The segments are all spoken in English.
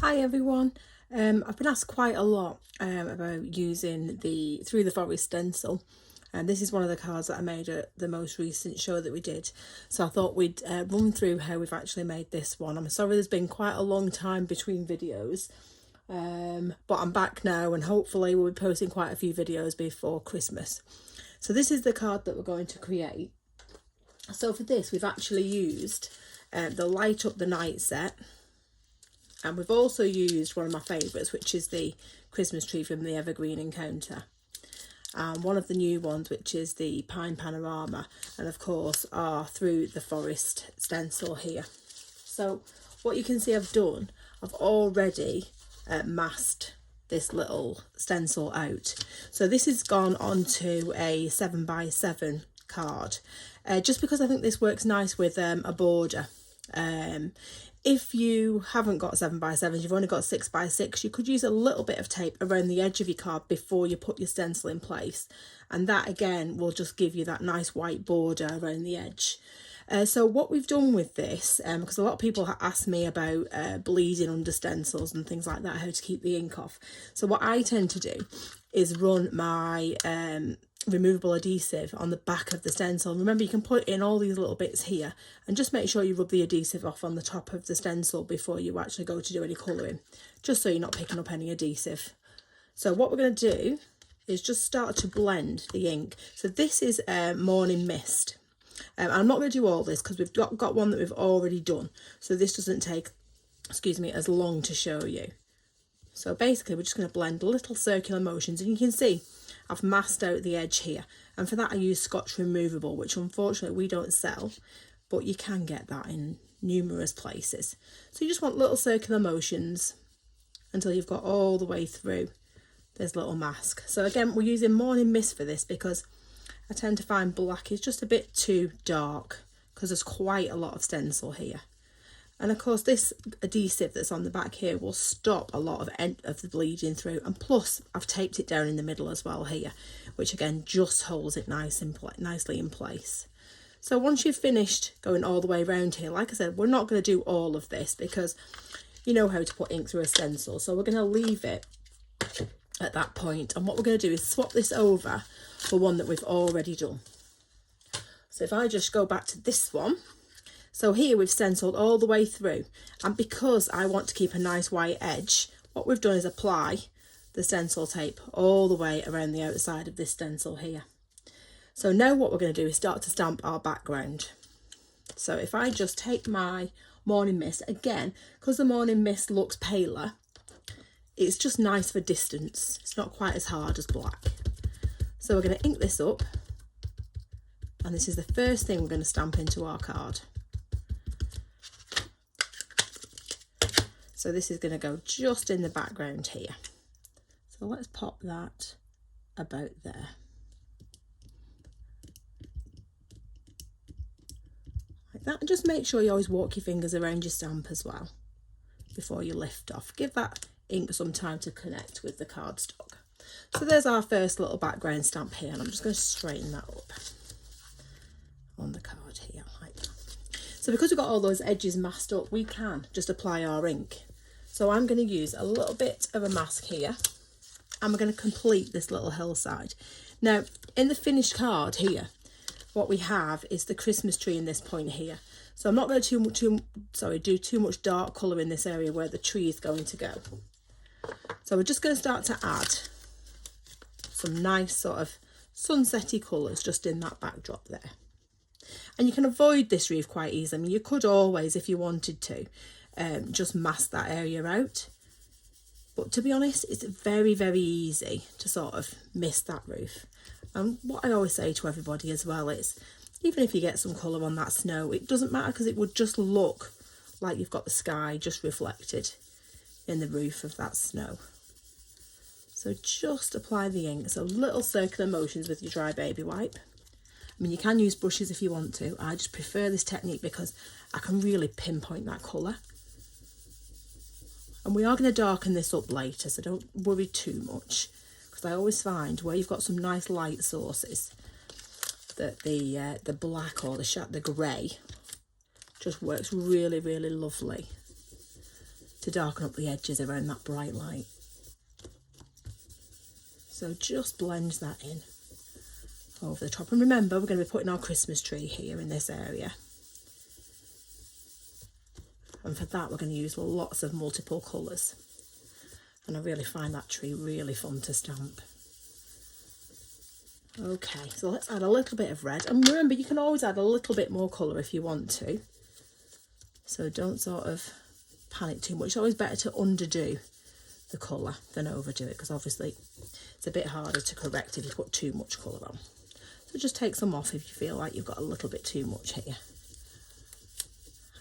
Hi everyone. I've been asked quite a lot about using the Through the Forest stencil, and this is one of the cards that I made at the most recent show that we did. So I thought we'd run through how we've actually made this one. I'm sorry there's been quite a long time between videos, but I'm back now and hopefully we'll be posting quite a few videos before Christmas. So this is the card that we're going to create. So for this we've actually used the Light Up the Night set. And we've also used one of my favourites, which is the Christmas tree from the Evergreen Encounter. And one of the new ones, which is the Pine Panorama. And of course, our Through the Forest stencil here. So what you can see I've done, I've already masked this little stencil out. So this has gone onto a 7x7 card. Just because I think this works nice with a border. If you haven't got 7x7s, you've only got 6x6, you could use a little bit of tape around the edge of your card before you put your stencil in place. And that again will just give you that nice white border around the edge. So what we've done with this, because a lot of people ask me about bleeding under stencils and things like that, how to keep the ink off. So what I tend to do is run my removable adhesive on the back of the stencil. Remember, you can put in all these little bits here and just make sure you rub the adhesive off on the top of the stencil before you actually go to do any colouring, just so you're not picking up any adhesive. So what we're going to do is just start to blend the ink. So this is Morning Mist. I'm not going to do all this because we've got one that we've already done, so this doesn't take, excuse me, as long to show you. So basically we're just going to blend little circular motions, and you can see I've masked out the edge here, and for that I use Scotch Removable, which unfortunately we don't sell, but you can get that in numerous places. So you just want little circular motions until you've got all the way through this little mask. So again, we're using Morning Mist for this because I tend to find black is just a bit too dark because there's quite a lot of stencil here. And of course this adhesive that's on the back here will stop a lot of the bleeding through, and plus I've taped it down in the middle as well here, which again just holds it nicely in place. So once you've finished going all the way around here, like I said, we're not going to do all of this because you know how to put ink through a stencil, so we're going to leave it at that point. And what we're going to do is swap this over for one that we've already done. So if I just go back to this one, so here we've stenciled all the way through, and because I want to keep a nice white edge, what we've done is apply the stencil tape all the way around the outside of this stencil here. So now what we're going to do is start to stamp our background. So if I just take my Morning Mist, again, because the Morning Mist looks paler, it's just nice for distance. It's not quite as hard as black. So we're going to ink this up, and this is the first thing we're going to stamp into our card. So this is going to go just in the background here. So let's pop that about there. Like that, and just make sure you always walk your fingers around your stamp as well before you lift off. Give that ink some time to connect with the cardstock. So there's our first little background stamp here, and I'm just going to straighten that up on the card here like that. So because we've got all those edges masked up, we can just apply our ink. So I'm going to use a little bit of a mask here, and we're going to complete this little hillside. Now in the finished card here, what we have is the Christmas tree in this point here. So I'm not going to do too much dark colour in this area where the tree is going to go. So we're just going to start to add some nice sort of sunsetty colours just in that backdrop there. And you can avoid this reef quite easily. I mean, you could always, if you wanted to, just mask that area out. But to be honest, it's very, very easy to sort of miss that roof. And what I always say to everybody as well is, even if you get some colour on that snow, it doesn't matter because it would just look like you've got the sky just reflected in the roof of that snow. So just apply the ink, so little circular motions with your dry baby wipe. I mean, you can use brushes if you want to. I just prefer this technique because I can really pinpoint that colour. And we are going to darken this up later, so don't worry too much, because I always find where you've got some nice light sources that the black or the grey just works really, really lovely. to darken up the edges around that bright light. So just blend that in over the top. And remember, we're going to be putting our Christmas tree here in this area. And for that, we're going to use lots of multiple colours. And I really find that tree really fun to stamp. Okay, so let's add a little bit of red. And remember, you can always add a little bit more colour if you want to. So don't sort of panic too much. It's always better to underdo the colour than overdo it, because obviously it's a bit harder to correct if you put too much colour on. So just take some off if you feel like you've got a little bit too much here.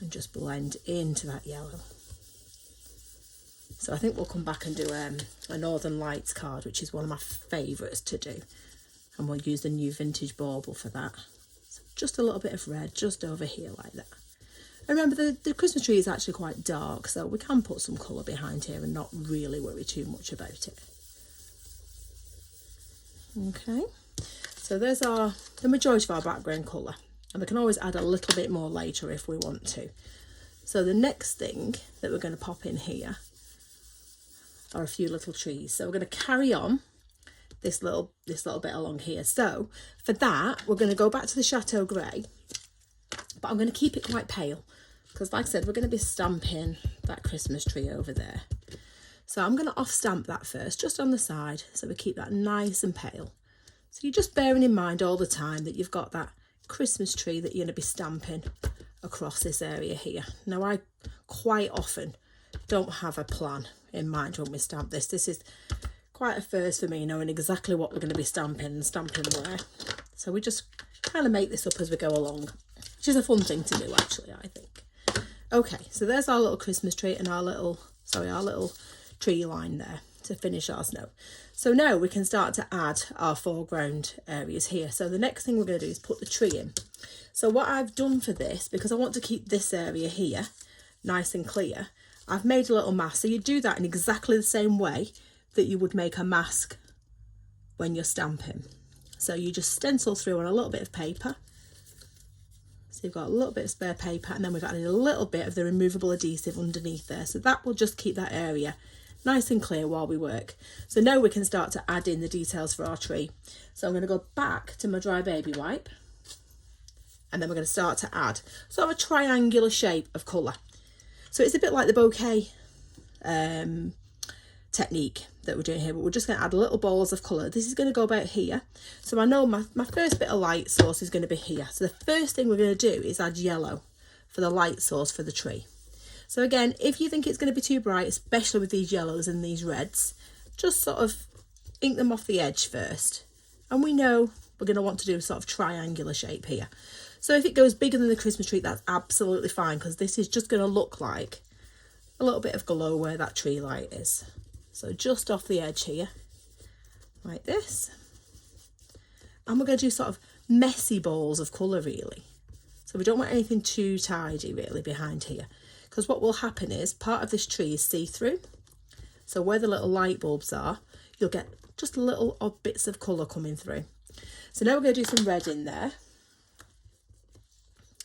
And just blend into that yellow. So I think we'll come back and do a Northern Lights card, which is one of my favourites to do. And we'll use the new vintage bauble for that. So just a little bit of red just over here like that. And remember, the Christmas tree is actually quite dark, so we can put some colour behind here and not really worry too much about it. Okay, so there's the majority of our background colour. And we can always add a little bit more later if we want to. So the next thing that we're going to pop in here are a few little trees. So we're going to carry on this little bit along here. So for that, we're going to go back to the Chateau Grey, but I'm going to keep it quite pale because, like I said, we're going to be stamping that Christmas tree over there. So I'm going to off stamp that first, just on the side, so we keep that nice and pale. So you're just bearing in mind all the time that you've got that Christmas tree that you're going to be stamping across this area here. Now, I quite often don't have a plan in mind when we stamp this. This is quite a first for me, knowing exactly what we're going to be stamping and stamping where. So we just kind of make this up as we go along, which is a fun thing to do actually, I think. Okay, so there's our little Christmas tree and our little tree line there to finish our snow. So now we can start to add our foreground areas here. So the next thing we're going to do is put the tree in. So what I've done for this, because I want to keep this area here nice and clear, I've made a little mask. So you do that in exactly the same way that you would make a mask when you're stamping. So you just stencil through on a little bit of paper. So you've got a little bit of spare paper, and then we've added a little bit of the removable adhesive underneath there. So that will just keep that area nice and clear while we work. So now we can start to add in the details for our tree. So I'm going to go back to my dry baby wipe, and then we're going to start to add sort of a triangular shape of colour. So it's a bit like the bouquet technique that we're doing here, but we're just going to add little balls of colour. This is going to go about here. So I know my first bit of light source is going to be here. So the first thing we're going to do is add yellow for the light source for the tree. So again, if you think it's going to be too bright, especially with these yellows and these reds, just sort of ink them off the edge first. And we know we're going to want to do a sort of triangular shape here. So if it goes bigger than the Christmas tree, that's absolutely fine, because this is just going to look like a little bit of glow where that tree light is. So just off the edge here, like this. And we're going to do sort of messy balls of colour really. So we don't want anything too tidy really behind here, because what will happen is part of this tree is see-through. So where the little light bulbs are, you'll get just little odd bits of colour coming through. So now we're going to do some red in there.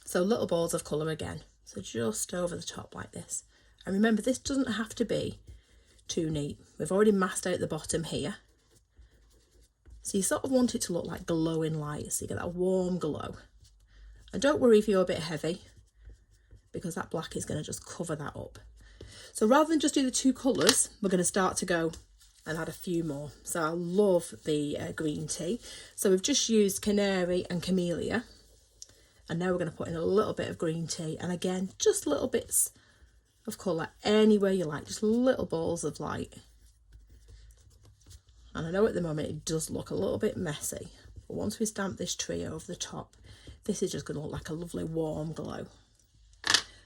So little balls of colour again. So just over the top like this. And remember, this doesn't have to be too neat. We've already masked out the bottom here. So you sort of want it to look like glowing light. So you get that warm glow. And don't worry if you're a bit heavy, because that black is going to just cover that up. So rather than just do the two colours, we're going to start to go and add a few more. So I love the green tea. So we've just used Canary and Camellia. And now we're going to put in a little bit of green tea. And again, just little bits of colour anywhere you like, just little balls of light. And I know at the moment it does look a little bit messy, but once we stamp this tree over the top, this is just going to look like a lovely warm glow.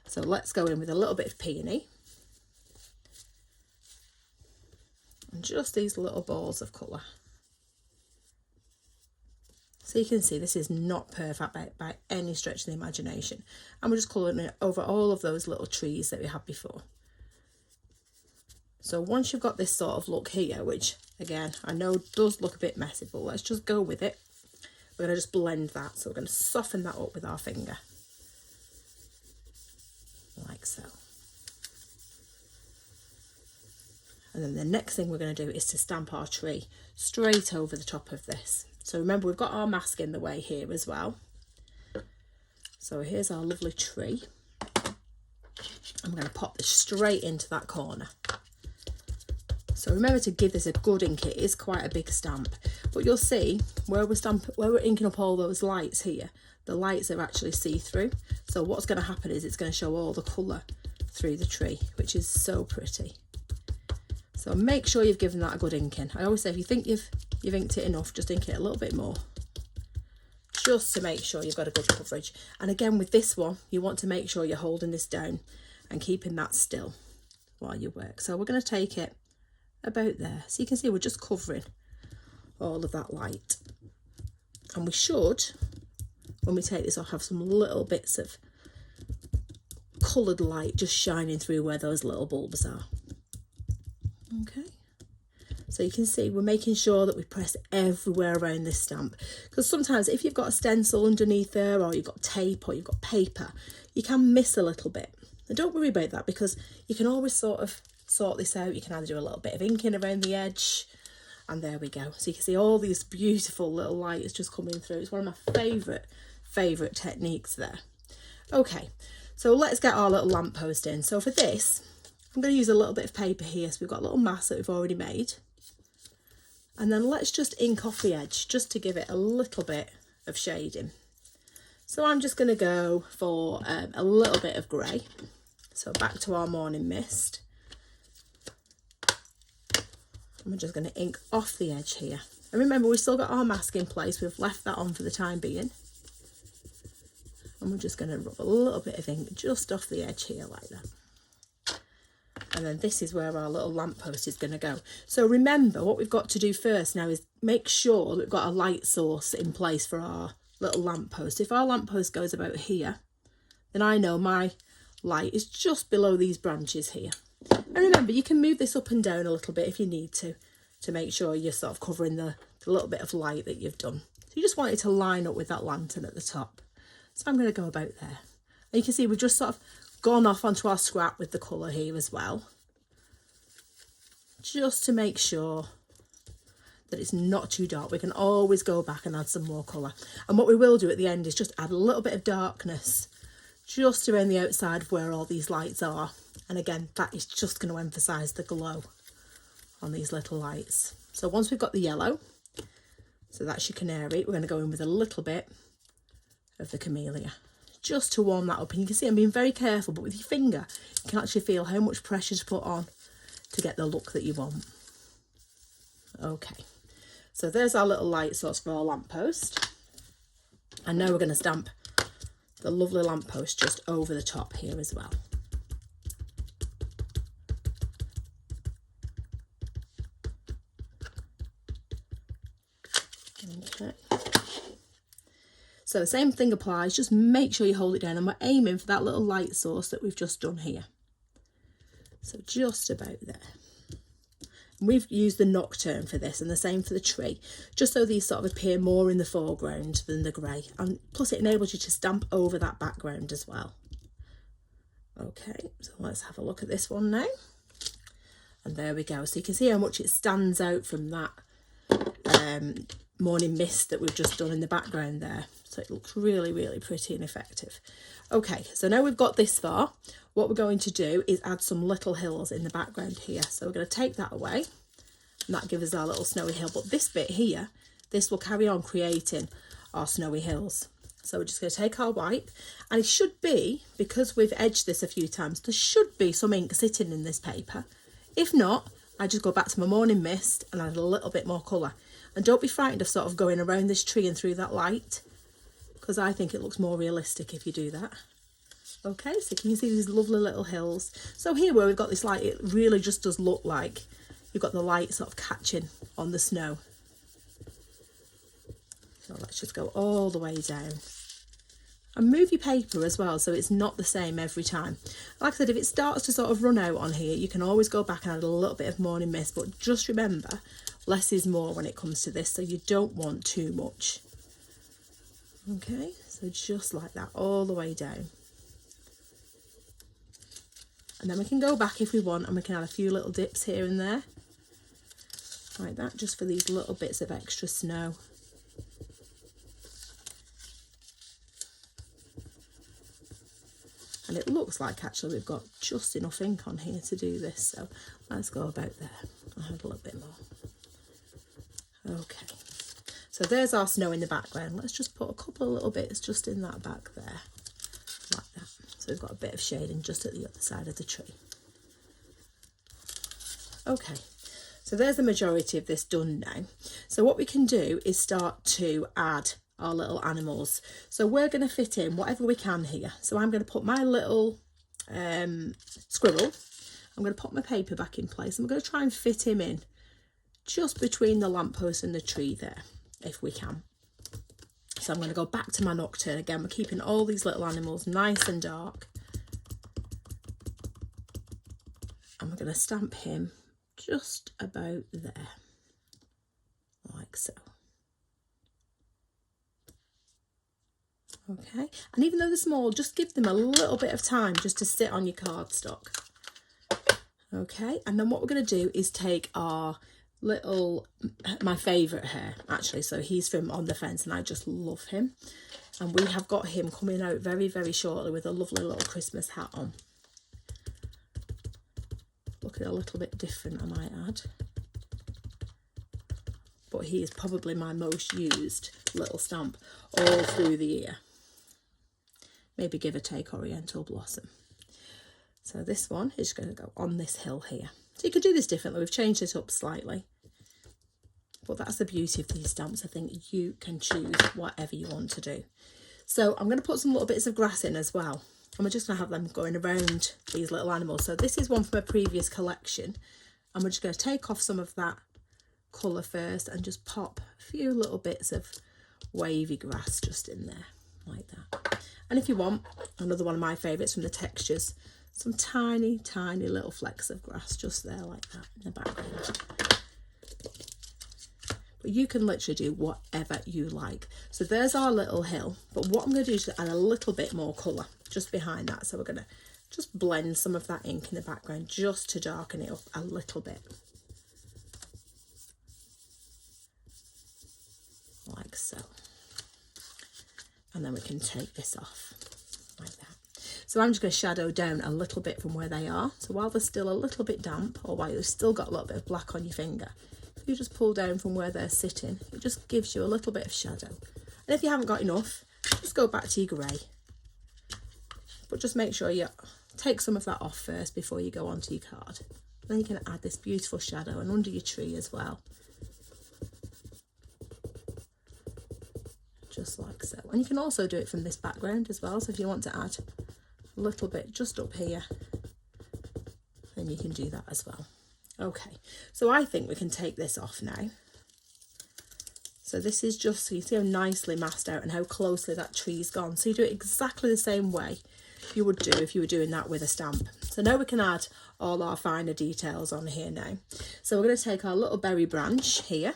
So let's go in with a little bit of peony. And just these little balls of colour. So you can see this is not perfect by any stretch of the imagination. And we're just colouring it over all of those little trees that we had before. So once you've got this sort of look here, which again, I know does look a bit messy, but let's just go with it. We're going to just blend that. So we're going to soften that up with our finger. Like so. And then the next thing we're going to do is to stamp our tree straight over the top of this. So remember, we've got our mask in the way here as well. So here's our lovely tree. I'm going to pop this straight into that corner. So remember to give this a good ink. It is quite a big stamp, but you'll see where we're inking up all those lights here, the lights are actually see-through. So what's going to happen is it's going to show all the colour through the tree, which is so pretty. So make sure you've given that a good inking. I always say if you think you've inked it enough, just ink it a little bit more, just to make sure you've got a good coverage. And again, with this one, you want to make sure you're holding this down and keeping that still while you work. So we're going to take it about there. So you can see we're just covering all of that light. And we should, when we take this off, have some little bits of coloured light just shining through where those little bulbs are. Okay. So you can see we're making sure that we press everywhere around this stamp, because sometimes if you've got a stencil underneath there, or you've got tape, or you've got paper, you can miss a little bit. And don't worry about that, because you can always sort this out. You can either do a little bit of inking around the edge, and there we go. So you can see all these beautiful little lights just coming through. It's one of my favourite techniques there. Okay, so let's get our little lamppost in. So for this, I'm going to use a little bit of paper here. So we've got a little mask that we've already made. And then let's just ink off the edge, just to give it a little bit of shading. So I'm just going to go for a little bit of grey. So back to our morning mist. And we're just going to ink off the edge here. And remember, we've still got our mask in place. We've left that on for the time being. And we're just going to rub a little bit of ink just off the edge here like that. And then this is where our little lamppost is going to go. So remember, what we've got to do first now is make sure that we've got a light source in place for our little lamppost. If our lamppost goes about here, then I know my light is just below these branches here. And remember, you can move this up and down a little bit if you need to make sure you're sort of covering the little bit of light that you've done. So you just want it to line up with that lantern at the top. So I'm going to go about there. And you can see we've just sort of gone off onto our scrap with the colour here as well, just to make sure that it's not too dark. We can always go back and add some more colour. And what we will do at the end is just add a little bit of darkness just around the outside of where all these lights are. And again, that is just going to emphasise the glow on these little lights. So once we've got the yellow, so that's your canary, we're going to go in with a little bit of the camellia, just to warm that up. And you can see I'm being very careful, but with your finger you can actually feel how much pressure to put on to get the look that you want. Okay, so there's our little light source for our lamppost. And now we're going to stamp the lovely lamppost just over the top here as well. Okay. So the same thing applies, just make sure you hold it down, and we're aiming for that little light source that we've just done here. So just about there. And we've used the nocturne for this, and the same for the tree, just so these sort of appear more in the foreground than the grey. And plus it enables you to stamp over that background as well. Okay, so let's have a look at this one now. And there we go. So you can see how much it stands out from that morning mist that we've just done in the background there. So it looks really, really pretty and effective. Okay, so now we've got this far, what we're going to do is add some little hills in the background here. So we're going to take that away, and that gives us our little snowy hill. But this bit here, this will carry on creating our snowy hills. So we're just going to take our wipe, and it should be, because we've edged this a few times, there should be some ink sitting in this paper. If not, I just go back to my morning mist and add a little bit more colour. And don't be frightened of sort of going around this tree and through that light, because I think it looks more realistic if you do that. Okay, so you can see these lovely little hills. So here where we've got this light, it really just does look like you've got the light sort of catching on the snow. So let's just go all the way down. And move your paper as well, so it's not the same every time. Like I said, if it starts to sort of run out on here, you can always go back and add a little bit of morning mist, but just remember, less is more when it comes to this, so you don't want too much. Okay, so just like that, all the way down. And then we can go back if we want, and we can add a few little dips here and there, like that, just for these little bits of extra snow. And it looks like actually we've got just enough ink on here to do this, so let's go about there. I'll have a little bit more. Okay, so there's our snow in the background. Let's just put a couple of little bits just in that back there, like that. So we've got a bit of shading just at the other side of the tree. Okay, so there's the majority of this done now. So what we can do is start to add our little animals. So we're going to fit in whatever we can here. So I'm going to put my little squirrel, I'm going to put my paper back in place, and we're going to try and fit him in just between the lamppost and the tree there, if we can. So I'm going to go back to my nocturne again. We're keeping all these little animals nice and dark. And we're going to stamp him just about there, like so. Okay, and even though they're small, just give them a little bit of time just to sit on your cardstock. Okay, and then what we're going to do is take our little, my favourite hare actually, so he's from On the Fence and I just love him, and we have got him coming out very, very shortly with a lovely little Christmas hat on. Looking a little bit different, I might add, but he is probably my most used little stamp all through the year. Maybe give or take Oriental Blossom. So this one is going to go on this hill here. So you could do this differently. We've changed it up slightly. But that's the beauty of these stamps. I think you can choose whatever you want to do. So I'm going to put some little bits of grass in as well. And we're just going to have them going around these little animals. So this is one from a previous collection. And we're just going to take off some of that colour first and just pop a few little bits of wavy grass just in there, like that. And if you want, another one of my favourites from the textures, some tiny, tiny little flecks of grass just there like that in the background. But you can literally do whatever you like. So there's our little hill. But what I'm going to do is add a little bit more colour just behind that. So we're going to just blend some of that ink in the background just to darken it up a little bit. Like so. And then we can take this off like that. So I'm just going to shadow down a little bit from where they are. So while they're still a little bit damp, or while you've still got a little bit of black on your finger, if you just pull down from where they're sitting, it just gives you a little bit of shadow. And if you haven't got enough, just go back to your grey. But just make sure you take some of that off first before you go onto your card. Then you can add this beautiful shadow and under your tree as well. Just like so. And you can also do it from this background as well. So if you want to add a little bit just up here, then you can do that as well. Okay, so I think we can take this off now. So this is just, so you see how nicely masked out and how closely that tree's gone. So you do it exactly the same way you would do if you were doing that with a stamp. So now we can add all our finer details on here now. So we're going to take our little berry branch here.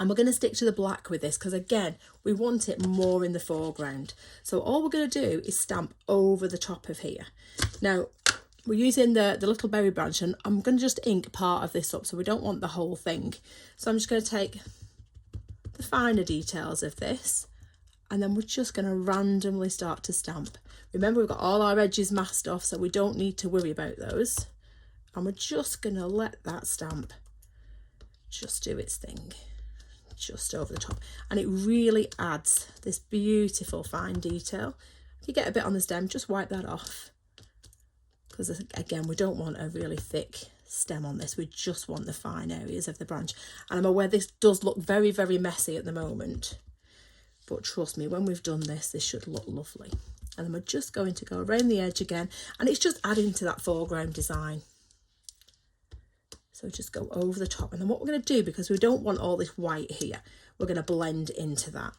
And we're going to stick to the black with this because, again, we want it more in the foreground. So all we're going to do is stamp over the top of here. Now, we're using the little berry branch, and I'm going to just ink part of this up, so we don't want the whole thing. So I'm just going to take the finer details of this, and then we're just going to randomly start to stamp. Remember, we've got all our edges masked off, so we don't need to worry about those. And we're just going to let that stamp just do its thing. Just over the top, and it really adds this beautiful fine detail. If you get a bit on the stem, just wipe that off, because again, we don't want a really thick stem on this. We just want the fine areas of the branch. And I'm aware this does look very, very messy at the moment, but trust me, when we've done this should look lovely. And then we're just going to go around the edge again, and it's just adding to that foreground design. So just go over the top. And then what we're going to do, because we don't want all this white here, we're going to blend into that.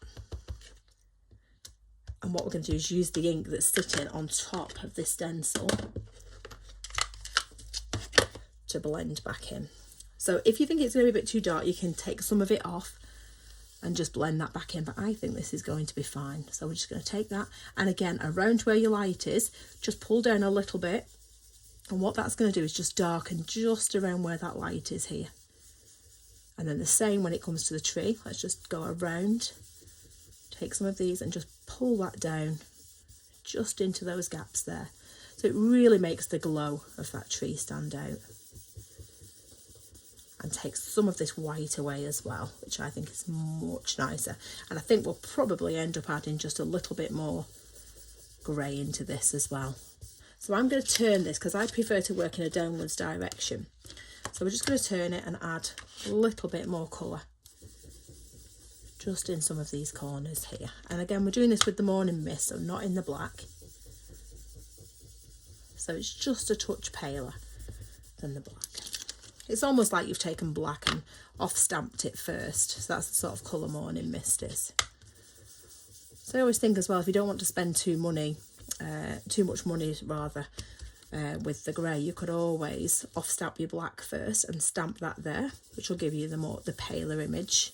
And what we're going to do is use the ink that's sitting on top of this stencil to blend back in. So if you think it's going to be a bit too dark, you can take some of it off and just blend that back in. But I think this is going to be fine. So we're just going to take that. And again, around where your light is, just pull down a little bit And what that's going to do is just darken just around where that light is here. And then the same when it comes to the tree. Let's just go around, take some of these and just pull that down just into those gaps there. So it really makes the glow of that tree stand out. And takes some of this white away as well, which I think is much nicer. And I think we'll probably end up adding just a little bit more grey into this as well. So I'm going to turn this because I prefer to work in a downwards direction. So we're just going to turn it and add a little bit more colour just in some of these corners here. And again, we're doing this with the morning mist, so not in the black. So it's just a touch paler than the black. It's almost like you've taken black and off-stamped it first. So that's the sort of colour morning mist is. So I always think as well, if you don't want to spend too much money with the grey, you could always off-stamp your black first and stamp that there, which will give you the paler image.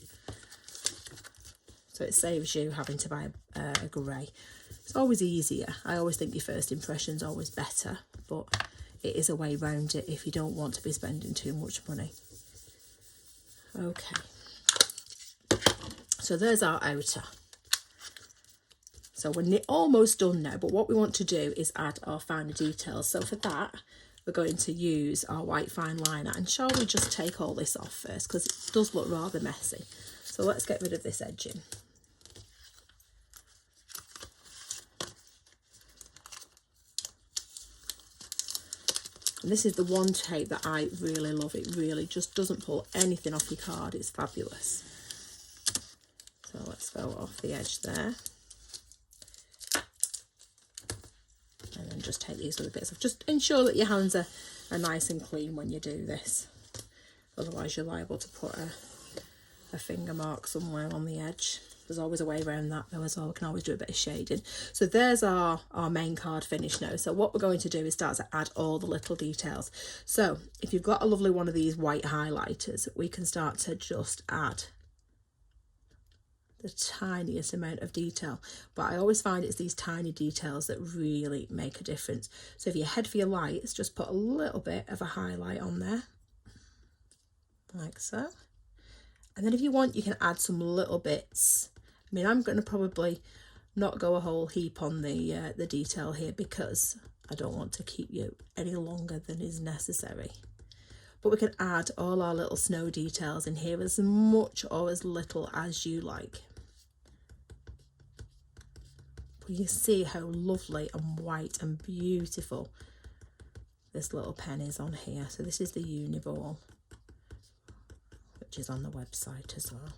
So it saves you having to buy a grey. It's always easier. I always think your first impression is always better, but it is a way round it if you don't want to be spending too much money. Okay, so there's our outer. So we're almost done now, but what we want to do is add our finer details. So for that, we're going to use our white fine liner. And shall we just take all this off first, because it does look rather messy. So let's get rid of this edging. And this is the one tape that I really love. It really just doesn't pull anything off your card. It's fabulous. So let's go off the edge there. And then just take these little bits off. Just ensure that your hands are nice and clean when you do this. Otherwise you're liable to put a finger mark somewhere on the edge. There's always a way around that though as well. We can always do a bit of shading. So there's our main card finished now. So what we're going to do is start to add all the little details. So if you've got a lovely one of these white highlighters, we can start to just add the tiniest amount of detail. But I always find it's these tiny details that really make a difference. So if you head for your lights, just put a little bit of a highlight on there, like so. And then if you want, you can add some little bits. I mean, I'm going to probably not go a whole heap on the detail here because I don't want to keep you any longer than is necessary. But we can add all our little snow details in here as much or as little as you like. But you see how lovely and white and beautiful this little pen is on here. So this is the Uniball, which is on the website as well.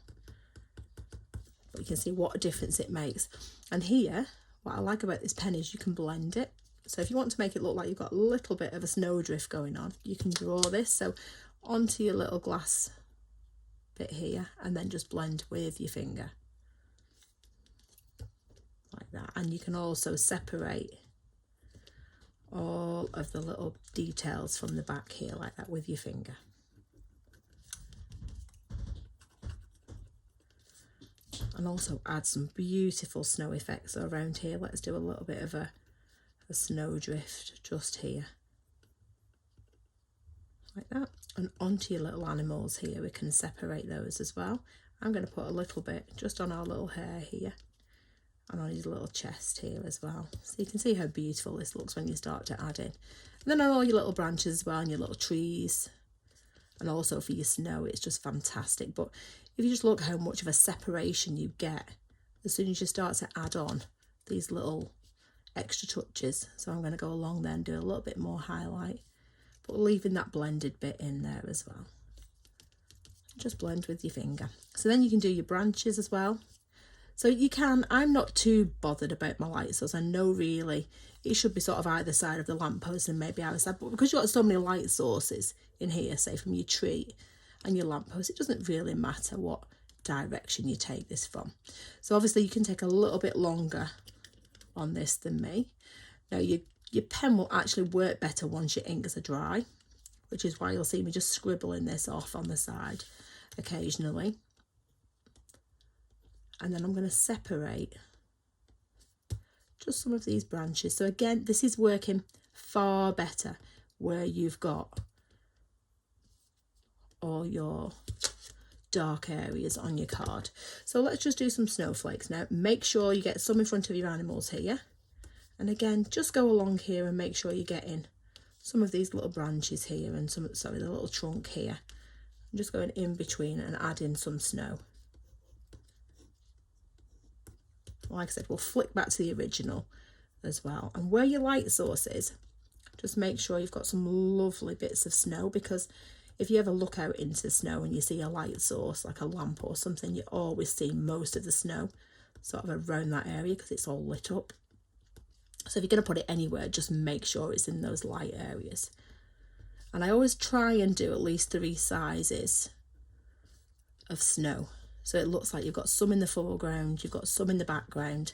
But you can see what a difference it makes. And here, what I like about this pen is you can blend it. So if you want to make it look like you've got a little bit of a snowdrift going on, you can draw this so onto your little glass bit here and then just blend with your finger like that. And you can also separate all of the little details from the back here like that with your finger. And also add some beautiful snow effects around here. Let's do a little bit of a snowdrift just here. Like that. And onto your little animals here, we can separate those as well. I'm going to put a little bit just on our little hair here. And on his little chest here as well. So you can see how beautiful this looks when you start to add in. And then on all your little branches as well and your little trees. And also for your snow, it's just fantastic. But if you just look how much of a separation you get as soon as you start to add on these little extra touches. So I'm going to go along there and do a little bit more highlight, but leaving that blended bit in there as well. Just blend with your finger. So then you can do your branches as well. So you can, I'm not too bothered about my light source. I know really it should be sort of either side of the lamppost and maybe either side, but because you've got so many light sources in here, say from your tree and your lamppost, it doesn't really matter what direction you take this from. So obviously you can take a little bit longer on this than me. Now your pen will actually work better once your inks are dry, which is why you'll see me just scribbling this off on the side occasionally. And then I'm going to separate just some of these branches. So again, this is working far better where you've got all your dark areas on your card. So let's just do some snowflakes now. Make sure you get some in front of your animals here. And again, just go along here and make sure you're getting some of these little branches here and some, sorry, the little trunk here. I'm just going in between and adding some snow. Like I said, we'll flick back to the original as well. And where your light source is, just make sure you've got some lovely bits of snow, because if you ever look out into the snow and you see a light source like a lamp or something, you always see most of the snow sort of around that area because it's all lit up. So if you're going to put it anywhere, just make sure it's in those light areas. And I always try and do at least 3 sizes of snow. So it looks like you've got some in the foreground, you've got some in the background,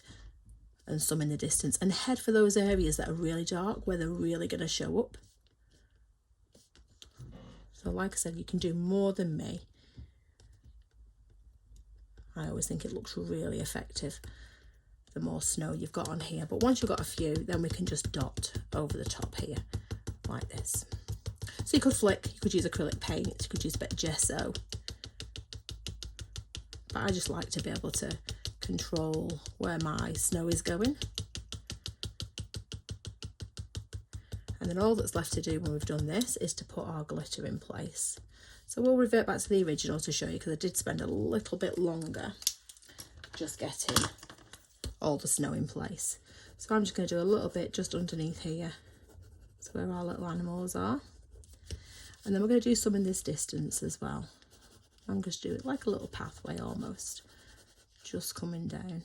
and some in the distance. And head for those areas that are really dark, where they're really going to show up. So like I said, you can do more than me. I always think it looks really effective the more snow you've got on here. But once you've got a few, then we can just dot over the top here, like this. So you could flick, you could use acrylic paint, you could use a bit of gesso. But I just like to be able to control where my snow is going. And then all that's left to do when we've done this is to put our glitter in place. So we'll revert back to the original to show you, because I did spend a little bit longer just getting all the snow in place. So I'm just going to do a little bit just underneath here, so where our little animals are. And then we're going to do some in this distance as well. I'm just doing it like a little pathway almost, just coming down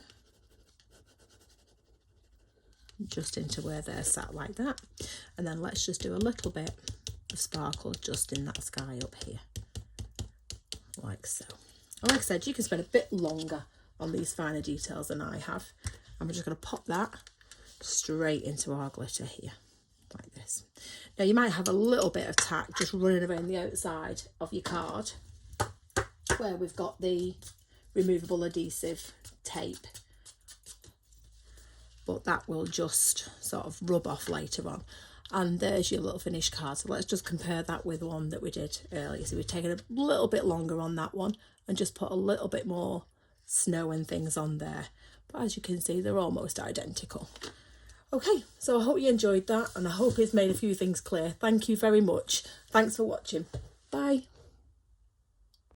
just into where they're sat like that. And then let's just do a little bit of sparkle just in that sky up here, like so. And like I said, you can spend a bit longer on these finer details than I have. And we're just going to pop that straight into our glitter here, like this. Now you might have a little bit of tack just running around the outside of your card, where we've got the removable adhesive tape, but that will just sort of rub off later on. And there's your little finished card. So let's just compare that with one that we did earlier. So we've taken a little bit longer on that one and just put a little bit more snow and things on there. But as you can see, they're almost identical. Okay, so I hope you enjoyed that, and I hope it's made a few things clear. Thank you very much. Thanks for watching. Bye.